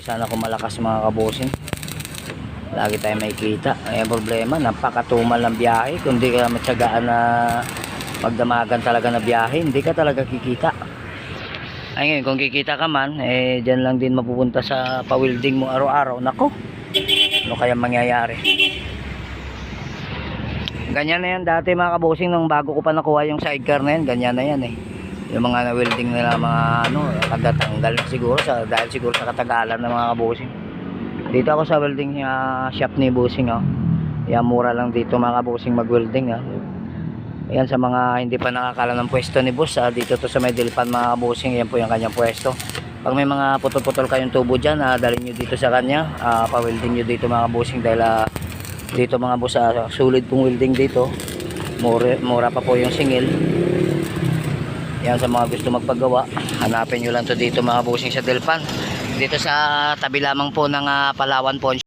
Sana kung malakas mga kabosing, lagi tayo may kita. Ay problema, napakatumal ng biyahe. Kung di ka matyagaan na magdamagan talaga na biyahe, hindi ka talaga kikita. Ay ngayon, kung kikita ka man, dyan lang din mapupunta sa pa-welding mo araw-araw. Nako, ano kaya mangyayari? Ganyan na yan dati mga kabosing, nung bago ko pa nakuha yung sidecar na yan, ganyan na yan yung mga na-welding nila, mga tagatanggal siguro dahil siguro sa katagalan ng mga kabosing. Dito ako sa welding shop ni Bossing. Yan, mura lang dito mga kabosing mag-welding. Ayan, sa mga hindi pa nakakala ng pwesto ni Boss, dito to sa may Dilpan mga kabosing. Yan po yung kanyang pwesto. Pag may mga putol-putol kayong tubo dyan, dalhin nyo dito sa kanya, pa-welding nyo dito mga kabosing. Dahil dito mga boss, sulit pong welding dito. Mura pa po yung singil. Yan, sa mga gusto magpagawa, hanapin nyo lang to dito mga bossing sa Dilpan. Dito sa tabi lamang po ng Palawan Pawn.